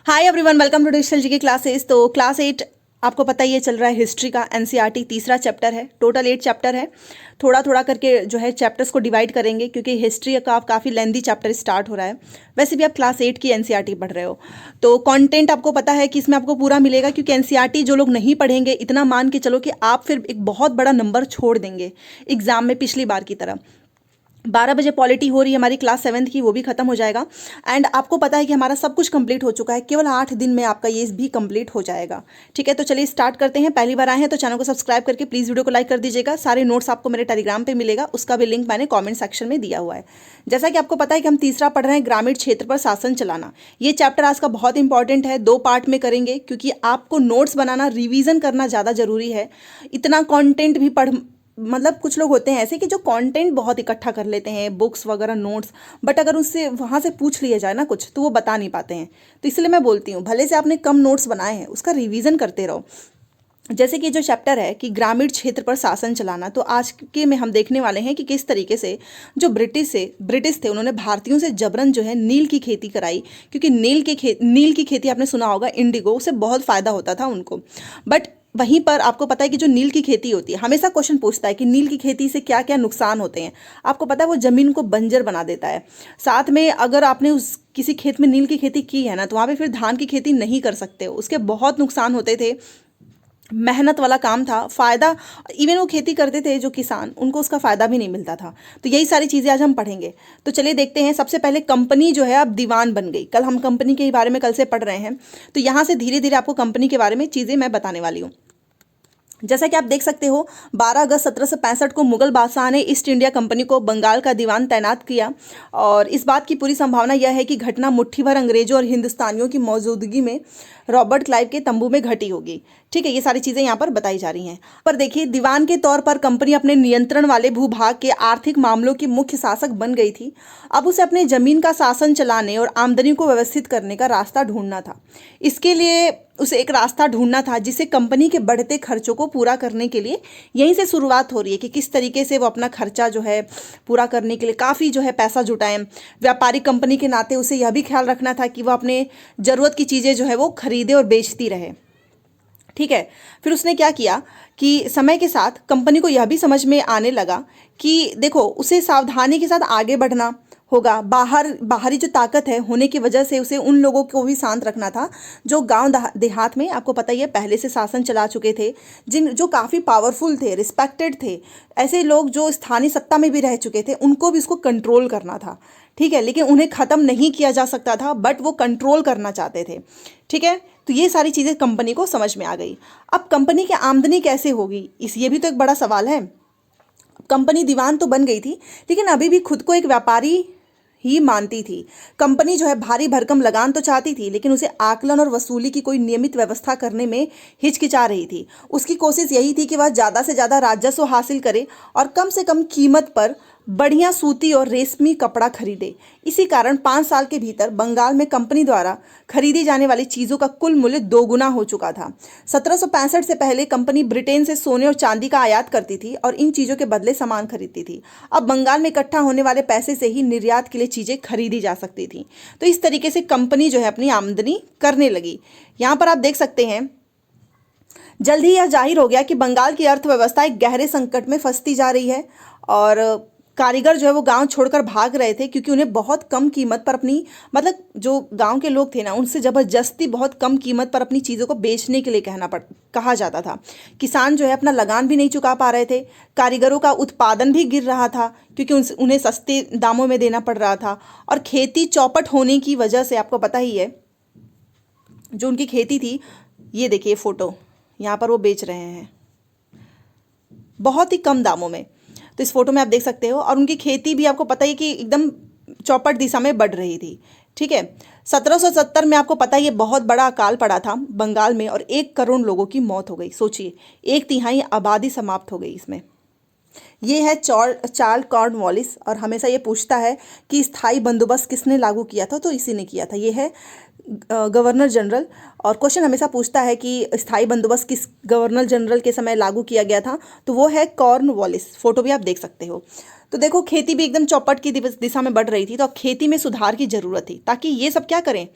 Hi everyone, welcome to digital G के क्लासेस। तो क्लास 8 आपको पता ही है चल रहा है, हिस्ट्री का एनसीईआरटी तीसरा चैप्टर है। टोटल 8 चैप्टर है। थोड़ा थोड़ा करके जो है चैप्टर्स को डिवाइड करेंगे क्योंकि हिस्ट्री का काफ़ी लेंदी चैप्टर स्टार्ट हो रहा है। वैसे भी आप क्लास 8 की एनसीईआरटी पढ़ रहे हो तो कंटेंट आपको पता है कि इसमें आपको पूरा मिलेगा, क्योंकि एनसीईआरटी जो लोग नहीं पढ़ेंगे, इतना मान के चलो कि आप फिर एक बहुत बड़ा नंबर छोड़ देंगे एग्जाम में पिछली बार की तरह। 12 बजे पॉलिटी हो रही है हमारी क्लास 7th की, वो भी खत्म हो जाएगा। एंड आपको पता है कि हमारा सब कुछ कंप्लीट हो चुका है, केवल 8 दिन में आपका ये भी कंप्लीट हो जाएगा। ठीक है, तो चलिए स्टार्ट करते हैं। पहली बार आए हैं तो चैनल को सब्सक्राइब करके प्लीज़ वीडियो को लाइक कर दीजिएगा। सारे नोट्स आपको मेरे टेलीग्राम पे मिलेगा, उसका भी लिंक मैंने कॉमेंट सेक्शन में दिया हुआ है। जैसा कि आपको पता है कि हम तीसरा पढ़ रहे हैं, ग्रामीण क्षेत्र पर शासन चलाना। ये चैप्टर आज का बहुत इंपॉर्टेंट है, 2 पार्ट में करेंगे क्योंकि आपको नोट्स बनाना, रिवीजन करना ज़्यादा जरूरी है। इतना कॉन्टेंट भी पढ़ मतलब कुछ लोग होते हैं ऐसे कि जो कंटेंट बहुत इकट्ठा कर लेते हैं, बुक्स वगैरह, नोट्स, बट अगर उससे वहाँ से पूछ लिया जाए ना कुछ तो वो बता नहीं पाते हैं। तो इसलिए मैं बोलती हूँ, भले से आपने कम नोट्स बनाए हैं, उसका रिवीजन करते रहो। जैसे कि जो चैप्टर है कि ग्रामीण क्षेत्र पर शासन चलाना, तो आज के में हम देखने वाले हैं कि किस तरीके से जो ब्रिटिश थे, उन्होंने भारतीयों से जबरन जो है नील की खेती कराई। क्योंकि नील की खेती आपने सुना होगा, इंडिगो, उससे बहुत फ़ायदा होता था उनको। बट वहीं पर आपको पता है कि जो नील की खेती होती है, हमेशा क्वेश्चन पूछता है कि नील की खेती से क्या क्या नुकसान होते हैं। आपको पता है वो ज़मीन को बंजर बना देता है। साथ में अगर आपने उस किसी खेत में नील की खेती की है ना, तो वहाँ पे फिर धान की खेती नहीं कर सकते हो, उसके बहुत नुकसान होते थे। मेहनत वाला काम था, फ़ायदा इवन वो खेती करते थे जो किसान, उनको उसका फ़ायदा भी नहीं मिलता था। तो यही सारी चीज़ें आज हम पढ़ेंगे। तो चलिए देखते हैं। सबसे पहले कंपनी जो है अब दीवान बन गई। कल हम कंपनी के बारे में कल से पढ़ रहे हैं, तो यहाँ से धीरे धीरे आपको कंपनी के बारे में चीज़ें मैं बताने वाली हूँ। जैसा कि आप देख सकते हो, 12 अगस्त 1765 को मुगल बादशाह ने ईस्ट इंडिया कंपनी को बंगाल का दीवान तैनात किया। और इस बात की पूरी संभावना यह है कि घटना मुट्ठी भर अंग्रेजों और हिंदुस्तानियों की मौजूदगी में रॉबर्ट क्लाइव के तंबू में घटी होगी। ठीक है, ये सारी चीज़ें यहाँ पर बताई जा रही हैं। पर देखिए, दीवान के तौर पर कंपनी अपने नियंत्रण वाले भूभाग के आर्थिक मामलों की मुख्य शासक बन गई थी। अब उसे अपने जमीन का शासन चलाने और आमदनी को व्यवस्थित करने का रास्ता ढूंढना था। इसके लिए उसे एक रास्ता ढूंढना था जिसे कंपनी के बढ़ते खर्चों को पूरा करने के लिए यहीं से शुरुआत हो रही है कि किस तरीके से वो अपना खर्चा जो है पूरा करने के लिए काफ़ी जो है पैसा जुटाएं। व्यापारिक कंपनी के नाते उसे यह भी ख्याल रखना था कि वो अपने ज़रूरत की चीज़ें जो है वो खरीदे और बेचती रहे। ठीक है, फिर उसने क्या किया कि समय के साथ कंपनी को यह भी समझ में आने लगा कि देखो, उसे सावधानी के साथ आगे बढ़ना होगा। बाहरी जो ताकत है होने की वजह से उसे उन लोगों को भी शांत रखना था जो गांव देहात में, आपको पता ही है, पहले से शासन चला चुके थे, जो काफ़ी पावरफुल थे, रिस्पेक्टेड थे। ऐसे लोग जो स्थानीय सत्ता में भी रह चुके थे, उनको भी इसको कंट्रोल करना था। ठीक है, लेकिन उन्हें ख़त्म नहीं किया जा सकता था, बट वो कंट्रोल करना चाहते थे। ठीक है, तो ये सारी चीज़ें कंपनी को समझ में आ गई। अब कंपनी की आमदनी कैसे होगी, ये भी तो एक बड़ा सवाल है। कंपनी दीवान तो बन गई थी, लेकिन अभी भी खुद को एक व्यापारी ही मानती थी। कंपनी जो है भारी भरकम लगान तो चाहती थी, लेकिन उसे आकलन और वसूली की कोई नियमित व्यवस्था करने में हिचकिचा रही थी। उसकी कोशिश यही थी कि वह ज़्यादा से ज़्यादा राजस्व हासिल करे और कम से कम कीमत पर बढ़िया सूती और रेशमी कपड़ा खरीदे। इसी कारण 5 साल के भीतर बंगाल में कंपनी द्वारा खरीदी जाने वाली चीज़ों का कुल मूल्य दोगुना हो चुका था। 1765 से पहले कंपनी ब्रिटेन से सोने और चांदी का आयात करती थी और इन चीज़ों के बदले सामान खरीदती थी। अब बंगाल में इकट्ठा होने वाले पैसे से ही निर्यात के लिए चीज़ें खरीदी जा सकती थी। तो इस तरीके से कंपनी जो है अपनी आमदनी करने लगी। यहाँ पर आप देख सकते हैं, जल्द ही यह जाहिर हो गया कि बंगाल की अर्थव्यवस्था एक गहरे संकट में फंसती जा रही है। और कारीगर जो है वो गांव छोड़कर भाग रहे थे, क्योंकि उन्हें बहुत कम कीमत पर अपनी, मतलब जो गांव के लोग थे ना, उनसे ज़बरदस्ती बहुत कम कीमत पर अपनी चीज़ों को बेचने के लिए कहा जाता था। किसान जो है अपना लगान भी नहीं चुका पा रहे थे, कारीगरों का उत्पादन भी गिर रहा था क्योंकि उन्हें सस्ते दामों में देना पड़ रहा था। और खेती चौपट होने की वजह से, आपको पता ही है, जो उनकी खेती थी, ये देखिए फ़ोटो, यहाँ पर वो बेच रहे हैं बहुत ही कम दामों में। तो इस फोटो में आप देख सकते हो, और उनकी खेती भी आपको पता ही कि एकदम चौपट दिशा में बढ़ रही थी। ठीक है, 1770 में आपको पता ही है बहुत बड़ा अकाल पड़ा था बंगाल में और 1 करोड़ लोगों की मौत हो गई। सोचिए, 1/3 आबादी समाप्त हो गई इसमें। ये है चार्ल्स कॉर्नवालिस, और हमेशा ये पूछता है कि स्थायी बंदोबस्त किसने लागू किया था, तो इसी ने किया था। ये है गवर्नर जनरल, और क्वेश्चन हमेशा पूछता है कि स्थायी बंदोबस्त किस गवर्नर जनरल के समय लागू किया गया था, तो वो है कॉर्नवालिस। फोटो भी आप देख सकते हो। तो देखो, खेती भी एकदम चौपट की दिशा में बढ़ रही थी, तो अब खेती में सुधार की जरूरत थी ताकि ये सब क्या करें,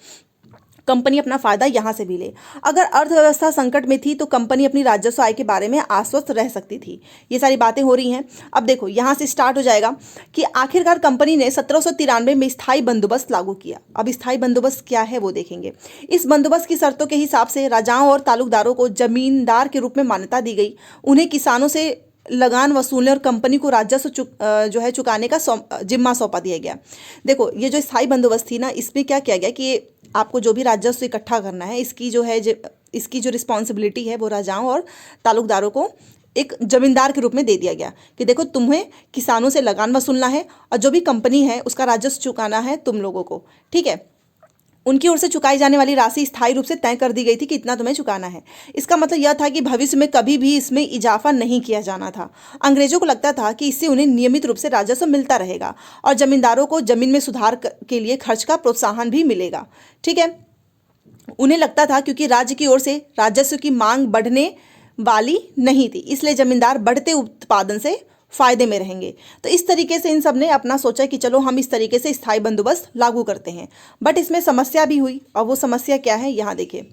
कंपनी अपना फायदा यहाँ से भी ले। अगर अर्थव्यवस्था संकट में थी तो कंपनी अपनी राजस्व आय के बारे में आश्वस्त रह सकती थी। ये सारी बातें हो रही हैं। अब देखो यहाँ से स्टार्ट हो जाएगा कि आखिरकार कंपनी ने 1793 में स्थायी बंदोबस्त लागू किया। अब स्थायी बंदोबस्त क्या है वो देखेंगे। इस बंदोबस्त की शर्तों के हिसाब से राजाओं और तालुकदारों को जमींदार के रूप में मान्यता दी गई। उन्हें किसानों से लगान वसूलने और कंपनी को राजस्व जो है चुकाने का जिम्मा सौंपा दिया गया। देखो ये जो स्थायी बंदोबस्त थी ना, इसमें क्या किया गया कि आपको जो भी राजस्व इकट्ठा करना है, इसकी जो रिस्पॉन्सिबिलिटी है वो राजाओं और तालुकदारों को एक जमींदार के रूप में दे दिया गया कि देखो तुम्हें किसानों से लगान वसूलना है और जो भी कंपनी है उसका राजस्व चुकाना है तुम लोगों को, ठीक है। उनकी ओर से चुकाई जाने वाली राशि स्थायी रूप से तय कर दी गई थी कि इतना तुम्हें चुकाना है। इसका मतलब यह था कि भविष्य में कभी भी इसमें इजाफा नहीं किया जाना था। अंग्रेजों को लगता था कि इससे उन्हें नियमित रूप से राजस्व मिलता रहेगा और जमींदारों को जमीन में सुधार के लिए खर्च का प्रोत्साहन भी मिलेगा, ठीक है। उन्हें लगता था क्योंकि राज्य की ओर से राजस्व की मांग बढ़ने वाली नहीं थी, इसलिए जमींदार बढ़ते उत्पादन से फायदे में रहेंगे। तो इस तरीके से इन सब ने अपना सोचा कि चलो हम इस तरीके से स्थायी बंदोबस्त लागू करते हैं। बट इसमें समस्या भी हुई और वो समस्या क्या है यहाँ देखिए।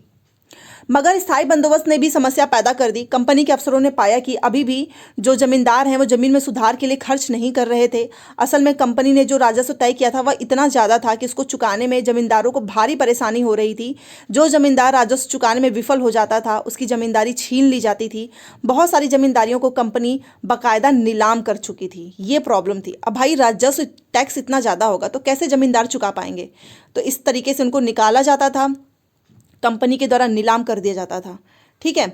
मगर स्थायी बंदोबस्त ने भी समस्या पैदा कर दी। कंपनी के अफसरों ने पाया कि अभी भी जो जमींदार हैं वो जमीन में सुधार के लिए खर्च नहीं कर रहे थे। असल में कंपनी ने जो राजस्व तय किया था वह इतना ज़्यादा था कि उसको चुकाने में जमींदारों को भारी परेशानी हो रही थी। जो जमींदार राजस्व चुकाने में विफल हो जाता था उसकी जमींदारी छीन ली जाती थी। बहुत सारी जमींदारियों को कंपनी बाकायदा नीलाम कर चुकी थी। ये प्रॉब्लम थी। अब भाई राजस्व टैक्स इतना ज़्यादा होगा तो कैसे जमींदार चुका पाएंगे, तो इस तरीके से उनको निकाला जाता था, कंपनी के द्वारा नीलाम कर दिया जाता था, ठीक है।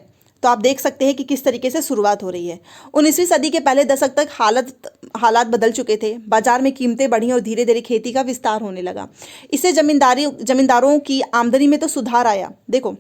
तो आप देख सकते हैं कि किस तरीके से शुरुआत हो रही है। 19वीं सदी के पहले दशक तक हालात बदल चुके थे। बाजार में कीमतें बढ़ी और धीरे धीरे खेती का विस्तार होने लगा। इससे जमींदारों की आमदनी में तो सुधार आया। देखो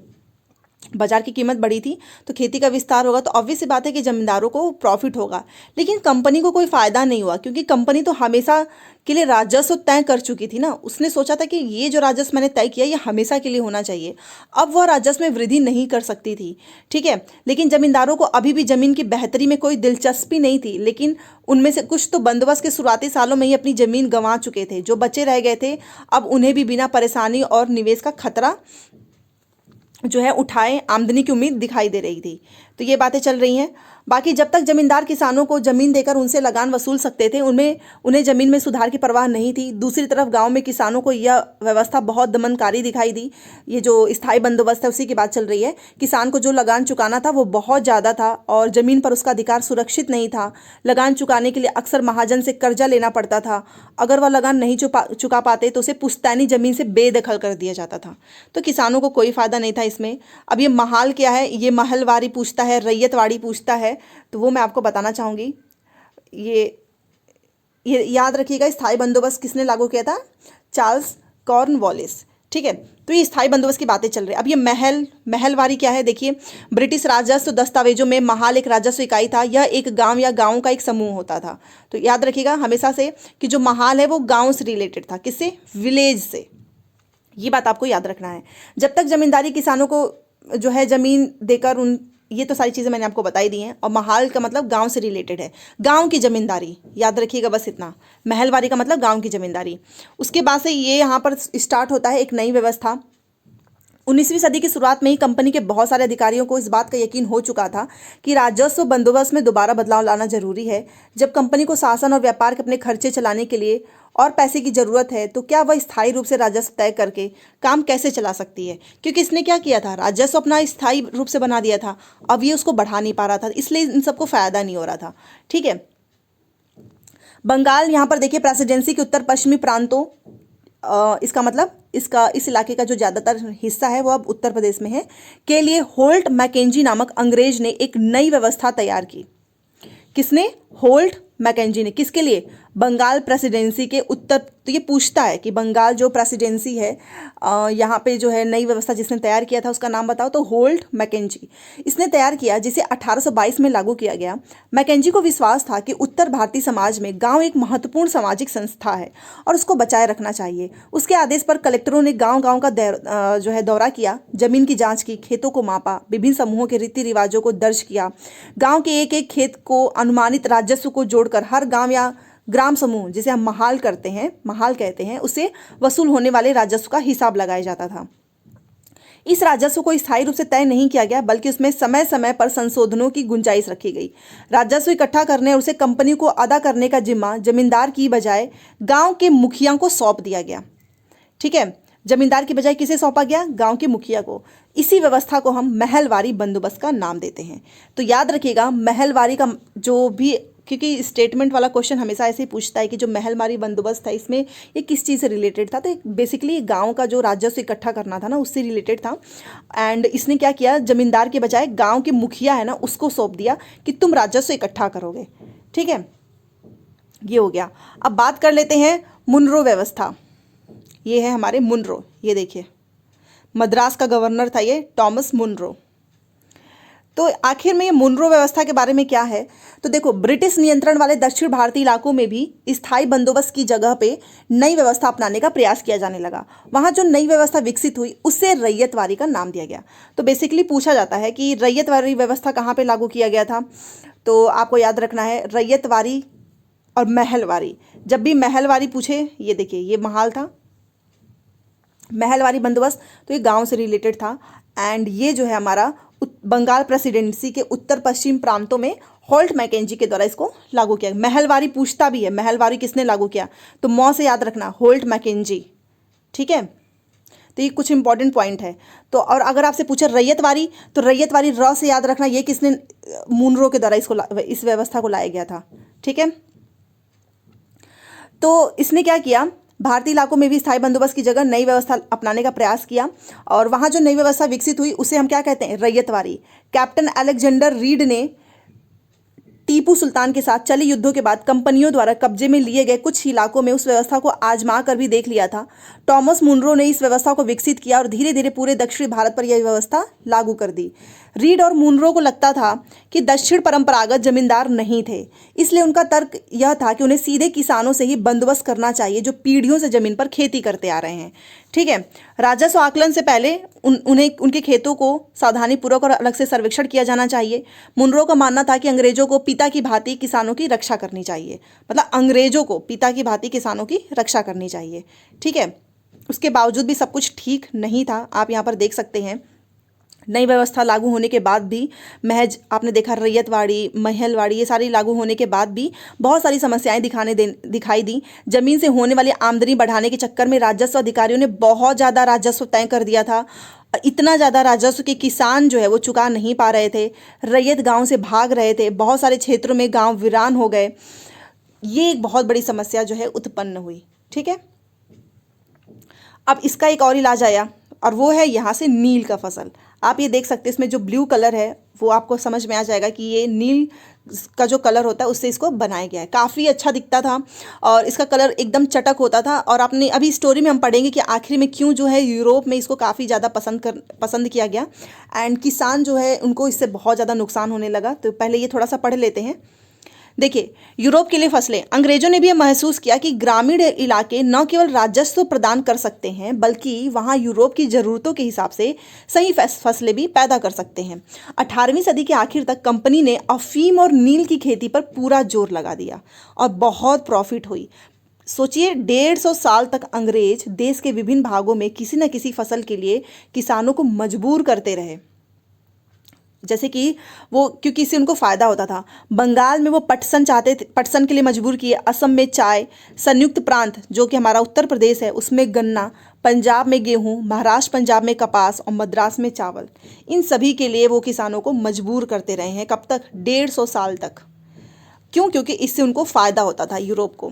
बाजार की कीमत बढ़ी थी तो खेती का विस्तार होगा तो ऑब्वियस सी बात है कि जमींदारों को प्रॉफिट होगा। लेकिन कंपनी को कोई फायदा नहीं हुआ क्योंकि कंपनी तो हमेशा के लिए राजस्व तय कर चुकी थी ना। उसने सोचा था कि ये जो राजस्व मैंने तय किया ये हमेशा के लिए होना चाहिए। अब वह राजस्व में वृद्धि नहीं कर सकती थी, ठीक है। लेकिन जमींदारों को अभी भी जमीन की बेहतरी में कोई दिलचस्पी नहीं थी। लेकिन उनमें से कुछ तो बंदोबस्त के शुरुआती सालों में ही अपनी जमीन गंवा चुके थे। जो बचे रह गए थे अब उन्हें भी बिना परेशानी और निवेश का खतरा जो है उठाए आमदनी की उम्मीद दिखाई दे रही थी। तो ये बातें चल रही हैं। बाकी जब तक जमींदार किसानों को जमीन देकर उनसे लगान वसूल सकते थे उन्हें जमीन में सुधार की परवाह नहीं थी। दूसरी तरफ गांव में किसानों को यह व्यवस्था बहुत दमनकारी दिखाई दी। ये जो स्थायी बंदोबस्त है उसी की बात चल रही है। किसान को जो लगान चुकाना था वो बहुत ज़्यादा था और ज़मीन पर उसका अधिकार सुरक्षित नहीं था। लगान चुकाने के लिए अक्सर महाजन से कर्जा लेना पड़ता था। अगर वह लगान नहीं चुका पाते तो उसे पुश्तैनी ज़मीन से बेदखल कर दिया जाता था। तो किसानों को कोई फ़ायदा नहीं था इसमें। अब ये महाल क्या है, ये महलवारी पूछता है, रैयतवाड़ी पूछता है, तो वो मैं आपको बताना चाहूँगी। ये याद रखिएगा, स्थायी बंदोबस्त किसने लागू किया था? चार्ल्स कॉर्नवालिस, ठीक है। तो ये स्थायी बंदोबस्त की बातें चल रही है। अब ये महलवारी क्या है देखिए। ब्रिटिश राजस्व दस्तावेजों में महाल एक राजस्व इकाई था। यह एक गांव या गांवों का एक समूह होता था। तो याद रखिएगा हमेशा से कि जो महाल है वो गांव से रिलेटेड था। किससे? विलेज से। ये बात आपको याद रखना है। जब तक जमींदारी किसानों को जो है ज़मीन देकर ये तो सारी चीज़ें मैंने आपको बताई दी हैं। और महाल का मतलब गांव से रिलेटेड है, गांव की ज़मींदारी, याद रखिएगा बस इतना। महलवारी का मतलब गांव की ज़मींदारी। उसके बाद से ये यहाँ पर स्टार्ट होता है एक नई व्यवस्था। 19वीं सदी की शुरुआत में ही कंपनी के बहुत सारे अधिकारियों को इस बात का यकीन हो चुका था कि राजस्व बंदोबस्त में दोबारा बदलाव लाना जरूरी है। जब कंपनी को शासन और व्यापार के अपने खर्चे चलाने के लिए और पैसे की ज़रूरत है तो क्या वह स्थायी रूप से राजस्व तय करके काम कैसे चला सकती है? क्योंकि इसने क्या किया था, राजस्व अपना स्थायी रूप से बना दिया था। अब ये उसको बढ़ा नहीं पा रहा था, इसलिए इन सबको फ़ायदा नहीं हो रहा था, ठीक है। बंगाल यहाँ पर देखिए प्रेसिडेंसी के उत्तर पश्चिमी प्रांतों, इसका मतलब इस इलाके का जो ज़्यादातर हिस्सा है वो अब उत्तर प्रदेश में है, के लिए होल्ट मैकेंजी नामक अंग्रेज ने एक नई व्यवस्था तैयार की। किसने? होल्ट मैकेंजी ने। किसके लिए? बंगाल प्रेसिडेंसी के उत्तर। तो ये पूछता है कि बंगाल जो प्रेसिडेंसी है यहाँ पे जो है नई व्यवस्था जिसने तैयार किया था उसका नाम बताओ। तो होल्ट मैकेंजी इसने तैयार किया, जिसे 1822 में लागू किया गया। मैकेंजी को विश्वास था कि उत्तर भारतीय समाज में गांव एक महत्वपूर्ण सामाजिक संस्था है और उसको बचाए रखना चाहिए। उसके आदेश पर कलेक्टरों ने गाँव का जो है दौरा किया, जमीन की जाँच की, खेतों को मापा, विभिन्न समूहों के रीति रिवाजों को दर्ज किया। गाँव के एक एक खेत को अनुमानित राजस्व को जोड़कर हर गाँव या ग्राम समूह, जिसे हम महाल कहते हैं, उसे वसूल होने वाले राजस्व का हिसाब लगाया जाता था। इस राजस्व को स्थायी रूप से तय नहीं किया गया, बल्कि उसमें समय समय पर संशोधनों की गुंजाइश रखी गई। राजस्व इकट्ठा करने और उसे कंपनी को अदा करने का जिम्मा जमींदार की बजाय गांव के मुखिया को सौंप दिया गया। ठीक है, जमींदार की बजाय किसे सौंपा गया? गांव के मुखिया को। इसी व्यवस्था को हम महलवारी बंदोबस्त का नाम देते हैं। तो याद रखिएगा, महलवारी का जो भी, क्योंकि स्टेटमेंट वाला क्वेश्चन हमेशा ऐसे ही पूछता है कि जो महलवारी बंदोबस्त था इसमें ये किस चीज़ से रिलेटेड था, तो बेसिकली गांव का जो राजस्व इकट्ठा करना था ना, उससे रिलेटेड था। एंड इसने क्या किया, जमींदार के बजाय गांव के मुखिया है ना, उसको सौंप दिया कि तुम राजस्व इकट्ठा करोगे। ठीक है, ये हो गया। अब बात कर लेते हैं मुनरो व्यवस्था। ये है हमारे मुनरो, ये देखिए मद्रास का गवर्नर था ये टॉमस मुनरो। तो आखिर में ये मुनरो व्यवस्था के बारे में क्या है, तो देखो, ब्रिटिश नियंत्रण वाले दक्षिण भारतीय इलाकों में भी स्थायी बंदोबस्त की जगह पे नई व्यवस्था अपनाने का प्रयास किया जाने लगा। वहाँ जो नई व्यवस्था विकसित हुई उससे रैयतवारी का नाम दिया गया। तो बेसिकली पूछा जाता है कि रैयतवारी व्यवस्था कहाँ पे लागू किया गया था, तो आपको याद रखना है रैयतवारी और महलवारी। जब भी महलवारी पूछे, ये देखिए ये महाल था, महलवारी बंदोबस्त, तो ये गांव से रिलेटेड था। एंड ये जो है हमारा बंगाल प्रेसिडेंसी के उत्तर पश्चिम प्रांतों में होल्ट मैकेंजी के द्वारा इसको लागू किया। महलवारी पूछता भी है, महलवारी किसने लागू किया, तो मौ से याद रखना, होल्ट मैकेंजी। ठीक है, तो ये कुछ इंपॉर्टेंट पॉइंट है। तो और अगर आपसे पूछे रैयतवारी, तो रैयतवारी र से याद रखना, ये किसने, मुनरो के द्वारा इस व्यवस्था को लाया गया था। ठीक है, तो इसने क्या किया, भारतीय इलाकों में भी स्थायी बंदोबस्त की जगह नई व्यवस्था अपनाने का प्रयास किया। और वहाँ जो नई व्यवस्था विकसित हुई उसे हम क्या कहते हैं, रैयतवारी। कैप्टन अलेक्जेंडर रीड ने टीपू सुल्तान के साथ चले युद्धों के बाद कंपनियों द्वारा कब्जे में लिए गए कुछ इलाकों में उस व्यवस्था को आजमा कर भी देख लिया था। टॉमस मुनरो ने इस व्यवस्था को विकसित किया और धीरे धीरे पूरे दक्षिण भारत पर यह व्यवस्था लागू कर दी। रीड और मुनरो को लगता था कि दक्षिण परंपरागत जमींदार नहीं थे, इसलिए उनका तर्क यह था कि उन्हें सीधे किसानों से ही बंदोबस्त करना चाहिए जो पीढ़ियों से जमीन पर खेती करते आ रहे हैं। ठीक है, राजस्व आकलन से पहले उन्हें उनके खेतों को सावधानीपूर्वक और अलग से सर्वेक्षण किया जाना चाहिए। मुनरो का मानना था कि अंग्रेजों को पिता की भांति किसानों की रक्षा करनी चाहिए, मतलब अंग्रेजों को पिता की भांति किसानों की रक्षा करनी चाहिए। ठीक है, उसके बावजूद भी सब कुछ ठीक नहीं था। आप यहाँ पर देख सकते हैं, नई व्यवस्था लागू होने के बाद भी महज आपने देखा रैयतवाड़ी, महलवाड़ी, ये सारी लागू होने के बाद भी बहुत सारी समस्याएं दिखाई दी। जमीन से होने वाली आमदनी बढ़ाने के चक्कर में राजस्व अधिकारियों ने बहुत ज़्यादा राजस्व तय कर दिया था। इतना ज़्यादा राजस्व कि किसान जो है वो चुका नहीं पा रहे थे, रैयत गाँव से भाग रहे थे, बहुत सारे क्षेत्रों में गाँव वीरान हो गए। ये एक बहुत बड़ी समस्या जो है उत्पन्न हुई। ठीक है, अब इसका एक और इलाज आया और वो है यहाँ से नील का फसल। आप ये देख सकते हैं, इसमें जो ब्लू कलर है वो आपको समझ में आ जाएगा कि ये नील का जो कलर होता है उससे इसको बनाया गया है। काफ़ी अच्छा दिखता था और इसका कलर एकदम चटक होता था। और आपने अभी स्टोरी में हम पढ़ेंगे कि आखिर में क्यों जो है यूरोप में इसको काफ़ी ज़्यादा पसंद किया गया एंड किसान जो है उनको इससे बहुत ज़्यादा नुकसान होने लगा। तो पहले ये थोड़ा सा पढ़ लेते हैं। देखिए, यूरोप के लिए फसलें, अंग्रेजों ने भी यह महसूस किया कि ग्रामीण इलाके न केवल राजस्व प्रदान कर सकते हैं बल्कि वहां यूरोप की ज़रूरतों के हिसाब से सही फसलें भी पैदा कर सकते हैं। 18वीं सदी के आखिर तक कंपनी ने अफीम और नील की खेती पर पूरा जोर लगा दिया और बहुत प्रॉफिट हुई। सोचिए, 150 साल तक अंग्रेज देश के विभिन्न भागों में किसी न किसी फसल के लिए किसानों को मजबूर करते रहे। जैसे कि वो, क्योंकि इससे उनको फ़ायदा होता था। बंगाल में वो पटसन चाहते थे, पटसन के लिए मजबूर किए। असम में चाय, संयुक्त प्रांत जो कि हमारा उत्तर प्रदेश है उसमें गन्ना, पंजाब में गेहूं, महाराष्ट्र पंजाब में कपास और मद्रास में चावल, इन सभी के लिए वो किसानों को मजबूर करते रहे हैं। कब तक? 150 साल तक। क्यों? क्योंकि इससे उनको फ़ायदा होता था यूरोप को।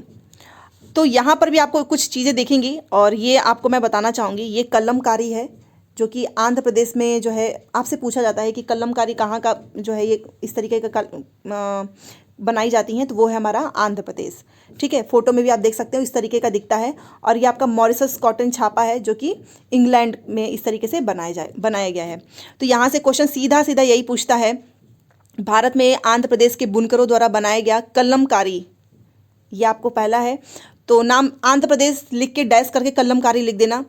तो यहाँ पर भी आपको कुछ चीज़ें दिखेंगी और ये आपको मैं बताना चाहूँगी। ये कलमकारी है जो कि आंध्र प्रदेश में जो है, आपसे पूछा जाता है कि कलमकारी कहाँ का जो है, ये इस तरीके का बनाई जाती हैं, तो वो है हमारा आंध्र प्रदेश। ठीक है, फोटो में भी आप देख सकते हो इस तरीके का दिखता है। और ये आपका मॉरिशस कॉटन छापा है जो कि इंग्लैंड में इस तरीके से बनाया गया है। तो यहाँ से क्वेश्चन सीधा सीधा यही पूछता है, भारत में आंध्र प्रदेश के बुनकरों द्वारा बनाया गया कलमकारी, ये आपको पहला है तो नाम आंध्र प्रदेश लिख के डैश करके कलमकारी लिख देना।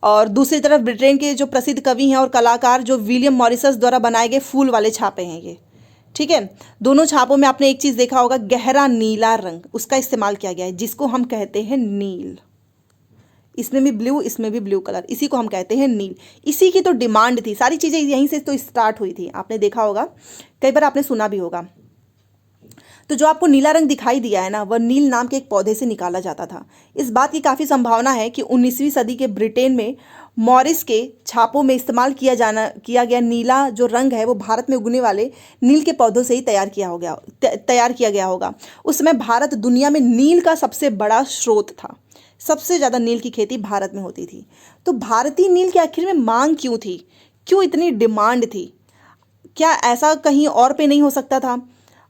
और दूसरी तरफ ब्रिटेन के जो प्रसिद्ध कवि हैं और कलाकार जो विलियम मॉरिसस द्वारा बनाए गए फूल वाले छापे हैं ये। ठीक है, दोनों छापों में आपने एक चीज़ देखा होगा, गहरा नीला रंग उसका इस्तेमाल किया गया है जिसको हम कहते हैं नील। इसमें भी ब्लू, इसमें भी ब्लू कलर, इसी को हम कहते हैं नील। इसी की तो डिमांड थी, सारी चीज़ें यहीं से तो स्टार्ट हुई थी, आपने देखा होगा, कई बार आपने सुना भी होगा। तो जो आपको नीला रंग दिखाई दिया है ना, वह नील नाम के एक पौधे से निकाला जाता था। इस बात की काफ़ी संभावना है कि 19वीं सदी के ब्रिटेन में मॉरिस के छापों में इस्तेमाल किया गया नीला जो रंग है वो भारत में उगने वाले नील के पौधों से ही तैयार किया गया होगा। उस समय भारत दुनिया में नील का सबसे बड़ा स्रोत था, सबसे ज़्यादा नील की खेती भारत में होती थी। तो भारतीय नील की आखिर में मांग क्यों थी, क्यों इतनी डिमांड थी? क्या ऐसा कहीं और पे नहीं हो सकता था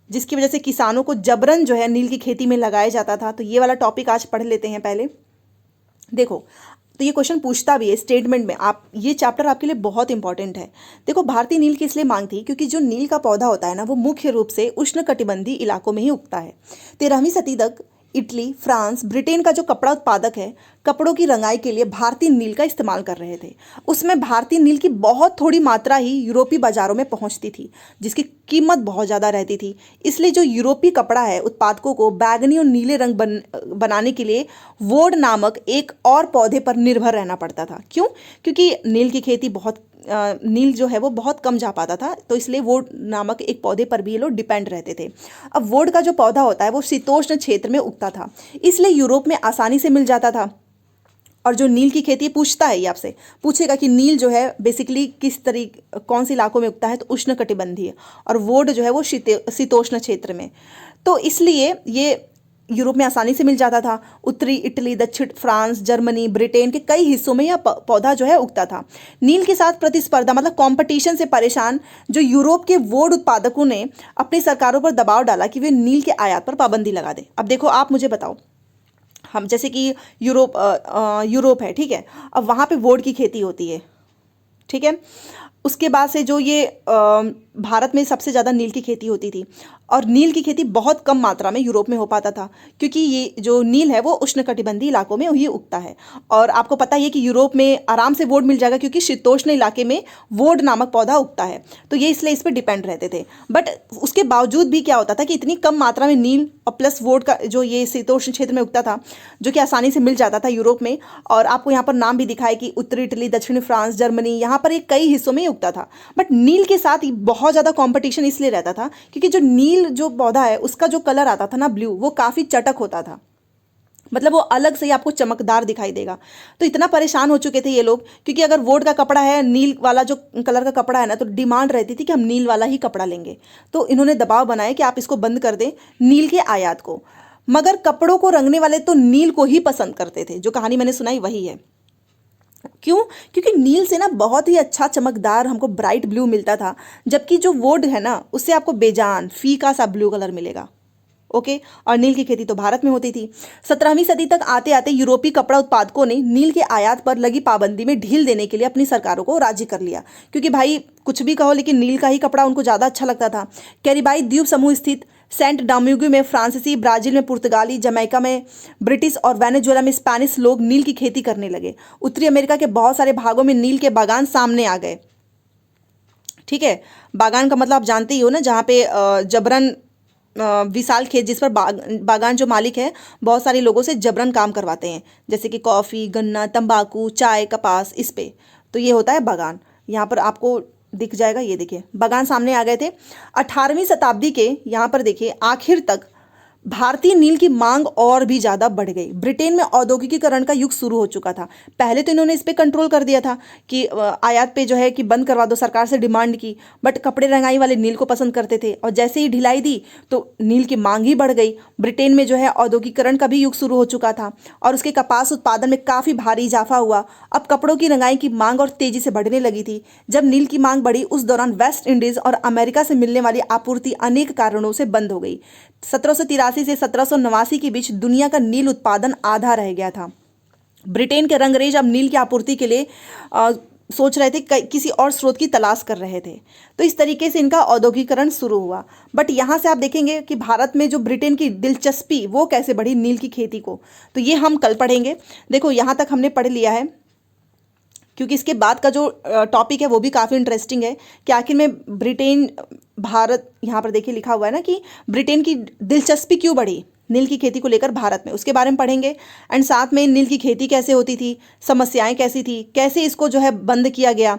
जिसकी वजह से किसानों को जबरन जो है नील की खेती में लगाया जाता था? तो ये वाला टॉपिक आज पढ़ लेते हैं पहले। देखो, तो ये क्वेश्चन पूछता भी है स्टेटमेंट में, आप ये चैप्टर आपके लिए बहुत इंपॉर्टेंट है। देखो, भारतीय नील की इसलिए मांग थी क्योंकि जो नील का पौधा होता है ना, वो मुख्य रूप से उष्णकटिबंधीय इलाकों में ही उगता है। 13वीं सदी तक इटली, फ्रांस, ब्रिटेन का जो कपड़ा उत्पादक है, कपड़ों की रंगाई के लिए भारतीय नील का इस्तेमाल कर रहे थे। उसमें भारतीय नील की बहुत थोड़ी मात्रा ही यूरोपीय बाजारों में पहुंचती थी, जिसकी कीमत बहुत ज़्यादा रहती थी। इसलिए जो यूरोपीय कपड़ा है, उत्पादकों को बैगनी और नीले रंग बनाने के लिए वोड नामक एक और पौधे पर निर्भर रहना पड़ता था। क्यों? क्योंकि नील की खेती नील जो है वो बहुत कम जा पाता था, तो इसलिए वोड नामक एक पौधे पर भी ये लोग डिपेंड रहते थे। अब वोड का जो पौधा होता है वो शीतोष्ण क्षेत्र में उगता था, इसलिए यूरोप में आसानी से मिल जाता था। और जो नील की खेती पूछता है, ये आपसे पूछेगा कि नील जो है बेसिकली कौन से इलाकों में उगता है, तो उष्णकटिबंधीय, और वोड जो है वो शीतोष्ण क्षेत्र में। तो इसलिए ये यूरोप में आसानी से मिल जाता था। उत्तरी इटली, दक्षिण फ्रांस, जर्मनी, ब्रिटेन के कई हिस्सों में यह पौधा जो है उगता था। नील के साथ प्रतिस्पर्धा मतलब कंपटीशन से परेशान जो यूरोप के वोड उत्पादकों ने अपनी सरकारों पर दबाव डाला कि वे नील के आयात पर पाबंदी लगा दें। अब देखो, आप मुझे बताओ, हम जैसे कि यूरोप है, ठीक है, अब वहाँ पे वोड की खेती होती है, ठीक है। उसके बाद से जो ये भारत में सबसे ज़्यादा नील की खेती होती थी, और नील की खेती बहुत कम मात्रा में यूरोप में हो पाता था, क्योंकि ये जो नील है वो उष्णकटिबंधीय इलाकों में ही उगता है। और आपको पता ही है कि यूरोप में आराम से वोड मिल जाएगा, क्योंकि शीतोष्ण इलाके में वोड नामक पौधा उगता है, तो ये इसलिए इस पर डिपेंड रहते थे। बट उसके बावजूद भी क्या होता था कि इतनी कम मात्रा में नील और प्लस वोड का जो ये शीतोष्ण क्षेत्र में उगता था, जो कि आसानी से मिल जाता था यूरोप में। और आपको यहाँ पर नाम भी दिखाए कि उत्तरी इटली, दक्षिणी फ्रांस, जर्मनी, यहाँ पर एक कई हिस्सों में उगता था। बट नील के साथ बहुत ज़्यादा कंपटीशन इसलिए रहता था क्योंकि जो नील जो पौधा है उसका जो कलर आता था ना, ब्लू, वो काफ़ी चटक होता था, मतलब वो अलग से ही आपको चमकदार दिखाई देगा। तो इतना परेशान हो चुके थे ये लोग, क्योंकि अगर वोड का कपड़ा है, नील वाला जो कलर का कपड़ा है ना, तो डिमांड रहती थी कि हम नील वाला ही कपड़ा लेंगे। तो इन्होंने दबाव बनाया कि आप इसको बंद कर दें, नील के आयात को। मगर कपड़ों को रंगने वाले तो नील को ही पसंद करते थे, जो कहानी मैंने सुनाई वही है। क्यों? क्योंकि नील से ना बहुत ही अच्छा चमकदार हमको ब्राइट ब्लू मिलता था, जबकि जो वोड है ना उससे आपको बेजान फीका सा ब्लू कलर मिलेगा। ओके, और नील की खेती तो भारत में होती थी। 17वीं सदी तक आते आते यूरोपीय कपड़ा उत्पादकों ने नील के आयात पर लगी पाबंदी में ढील देने के लिए अपनी सरकारों को राजी कर लिया, क्योंकि भाई कुछ भी कहो लेकिन नील का ही कपड़ा उनको ज़्यादा अच्छा लगता था। कैरिबाई द्वीप समूह स्थित सेंट डोमिंगो में फ्रांसीसी, ब्राजील में पुर्तगाली, जमैका में ब्रिटिश और वेनेजुएला में स्पेनिश लोग नील की खेती करने लगे। उत्तरी अमेरिका के बहुत सारे भागों में नील के बागान सामने आ गए। ठीक है, बागान का मतलब आप जानते ही हो ना, जहाँ पे जबरन विशाल खेत, जिस पर बागान जो मालिक है बहुत सारे लोगों से जबरन काम करवाते हैं, जैसे कि कॉफ़ी, गन्ना, तंबाकू, चाय, कपास, इस पे। तो ये होता है बागान। यहाँ पर आपको दिख जाएगा, ये देखिए बागान सामने आ गए थे। 18वीं शताब्दी के यहाँ पर देखिए आखिर तक भारतीय नील की मांग और भी ज़्यादा बढ़ गई। ब्रिटेन में औद्योगिकीकरण का युग शुरू हो चुका था। पहले तो इन्होंने इस पे कंट्रोल कर दिया था कि आयात पे जो है कि बंद करवा दो, सरकार से डिमांड की, बट कपड़े रंगाई वाले नील को पसंद करते थे, और जैसे ही ढिलाई दी तो नील की मांग ही बढ़ गई। ब्रिटेन में जो है औद्योगिकीकरण का भी युग शुरू हो चुका था, और उसके कपास उत्पादन में काफ़ी भारी इजाफा हुआ। अब कपड़ों की रंगाई की मांग और तेज़ी से बढ़ने लगी थी। जब नील की मांग बढ़ी, उस दौरान वेस्ट इंडीज़ और अमेरिका से मिलने वाली आपूर्ति अनेक कारणों से बंद हो गई। 1783 से 1789 के बीच दुनिया का नील उत्पादन आधा रह गया था। ब्रिटेन के रंगरेज अब नील की आपूर्ति के लिए सोच रहे थे, किसी और स्रोत की तलाश कर रहे थे। तो इस तरीके से इनका औद्योगिकरण शुरू हुआ। बट यहाँ से आप देखेंगे कि भारत में जो ब्रिटेन की दिलचस्पी वो कैसे बढ़ी नील की खेती को, तो ये हम कल पढ़ेंगे। देखो, यहाँ तक हमने पढ़ लिया है, क्योंकि इसके बाद का जो टॉपिक है वो भी काफ़ी इंटरेस्टिंग है कि आखिर में भारत, यहाँ पर देखिए लिखा हुआ है ना कि ब्रिटेन की दिलचस्पी क्यों बढ़ी नील की खेती को लेकर भारत में, उसके बारे में पढ़ेंगे। एंड साथ में नील की खेती कैसे होती थी, समस्याएं कैसी थी, कैसे इसको जो है बंद किया गया,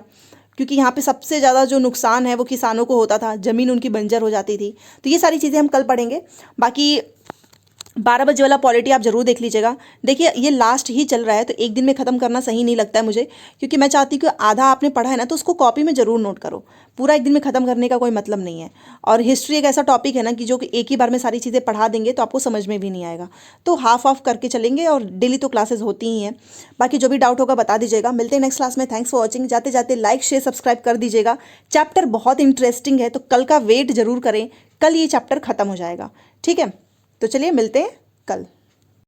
क्योंकि यहाँ पे सबसे ज़्यादा जो नुकसान है वो किसानों को होता था, ज़मीन उनकी बंजर हो जाती थी। तो ये सारी चीज़ें हम कल पढ़ेंगे। बाकी 12 बजे वाला पॉलिटी आप जरूर देख लीजिएगा। देखिए ये लास्ट ही चल रहा है तो एक दिन में ख़त्म करना सही नहीं लगता है मुझे, क्योंकि मैं चाहती हूँ कि आधा आपने पढ़ा है ना तो उसको कॉपी में ज़रूर नोट करो। पूरा एक दिन में ख़त्म करने का कोई मतलब नहीं है। और हिस्ट्री एक ऐसा टॉपिक है ना कि जो कि एक ही बार में सारी चीज़ें पढ़ा देंगे तो आपको समझ में भी नहीं आएगा। तो हाफ ऑफ करके चलेंगे और डेली तो क्लासेस होती ही हैं। बाकी जो भी डाउट होगा बता दीजिएगा। मिलते हैं नेक्स्ट क्लास में। Thanks for watching. जाते जाते लाइक शेयर सब्सक्राइब कर दीजिएगा। चैप्टर बहुत इंटरेस्टिंग है तो कल का वेट जरूर करें, कल ये चैप्टर ख़त्म हो जाएगा। ठीक है, तो चलिए मिलते हैं कल।